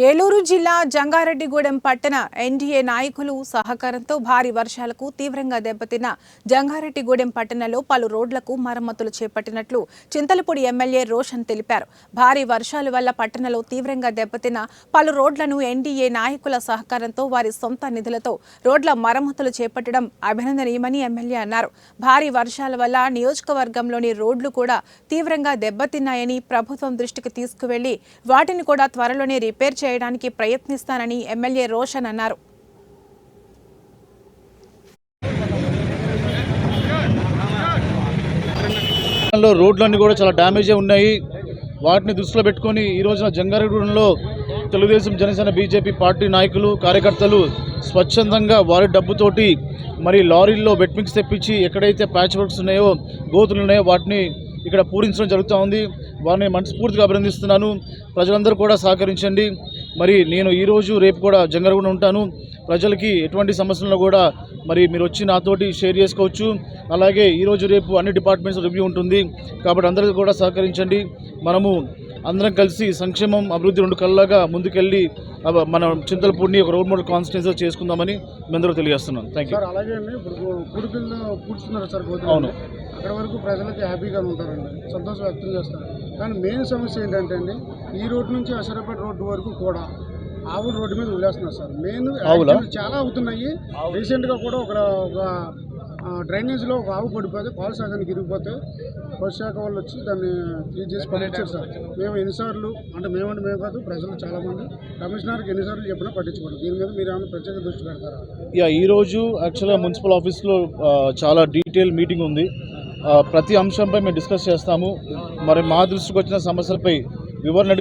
ఏలూరు జిల్లా జంగారెడ్డిగూడెం పట్టణ ఎన్డీఏ నాయకులు సహకారంతో భారీ వర్షాలకు తీవ్రంగా దెబ్బతిన్న జంగారెడ్డిగూడెం పట్టణంలో పలు రోడ్లకు మరమ్మతులు చేపట్టినట్లు చింతలపూడి ఎమ్మెల్యే రోషన్ తెలిపారు. భారీ వర్షాల వల్ల పట్టణంలో తీవ్రంగా దెబ్బతిన్న పలు రోడ్లను ఎన్డీఏ నాయకుల సహకారంతో వారి సొంత నిధులతో రోడ్ల మరమ్మతులు చేపట్టడం అభినందనీయమని ఎమ్మెల్యే అన్నారు. భారీ వర్షాల వల్ల నియోజకవర్గంలోని రోడ్లు కూడా తీవ్రంగా దెబ్బతిన్నాయని ప్రభుత్వం దృష్టికి తీసుకువెళ్లి వాటిని కూడా త్వరలోనే రిపేర్ చేయడానికి ప్రయత్నిస్తానని ఎమ్మెల్యే రోషన్ అన్నారు. రోడ్లన్నీ కూడా చాలా డ్యామేజ్ ఉన్నాయి. వాటిని దృష్టిలో పెట్టుకొని ఈ రోజున జంగారెడ్డిగూడెంలో తెలుగుదేశం, జనసేన, బీజేపీ పార్టీ నాయకులు, కార్యకర్తలు స్వచ్ఛందంగా వారి డబ్బుతోటి మరి లారీల్లో వెట్ మిక్స్ తెప్పించి ఎక్కడైతే ప్యాచ్ వర్క్స్ ఉన్నాయో, గోతులు ఉన్నాయో వాటిని ఇక్కడ పూరించడం జరుగుతూ ఉంది. వారిని మనస్ఫూర్తిగా అభినందిస్తున్నాను. ప్రజలందరూ కూడా సహకరించండి. మరి నేను ఈరోజు రేపు కూడా జంగారెడ్డిగూడెం ఉంటాను. ప్రజలకి ఎటువంటి సమస్యలను కూడా మరి మీరు వచ్చి నాతోటి షేర్ చేసుకోవచ్చు. అలాగే ఈరోజు రేపు అన్ని డిపార్ట్మెంట్స్ రివ్యూ ఉంటుంది కాబట్టి అందరికీ కూడా సహకరించండి. మనము అందరం కలిసి సంక్షేమం, అభివృద్ధి రెండు కళ్ళగా ముందుకెళ్ళి మనం చింతలపూడిని ఒక రోల్ మోడల్ కాన్స్టిట్యున్సీ చేసుకుందామని మీ అందరూ తెలియజేస్తున్నాను. Thank you. అలాగే అండి, ఇప్పుడు పూడికల్లో పూడ్చున్నారు సార్. అవును, అక్కడ వరకు ప్రజలకి హ్యాపీగా ఉంటారండి, సంతోషం వ్యక్తం చేస్తారు. కానీ మెయిన్ సమస్య ఏంటంటే అండి, ఈ రోడ్డు నుంచి అసరపేట రోడ్డు వరకు కూడా ఆవుల రోడ్డు మీద వదిలేస్తున్నారు సార్. మెయిన్ చాలా అవుతున్నాయి. రీసెంట్గా కూడా ఒక డ్రైనేజ్లో ఒక ఆవు పడిపోతే పాల శాఖానికి ఇరిగిపోతే పశుశాఖ వాళ్ళు వచ్చి దాన్ని క్లీన్ చేసి పంపించారు సార్. మేము ఎన్నిసార్లు అంటే మేము కాదు, ప్రజలు చాలామంది కమిషనర్కి ఎన్నిసార్లు చెప్పినా పట్టించుకోండి. దీని మీద మీరు ఏమైనా ప్రత్యేక దృష్టి పెడతారా? ఈరోజు యాక్చువల్గా మున్సిపల్ ఆఫీస్లో చాలా డీటెయిల్ మీటింగ్ ఉంది. ప్రతి అంశంపై మేము డిస్కస్ చేస్తాము. మరి మా దృష్టికి వచ్చిన సమస్యలపై వివరణ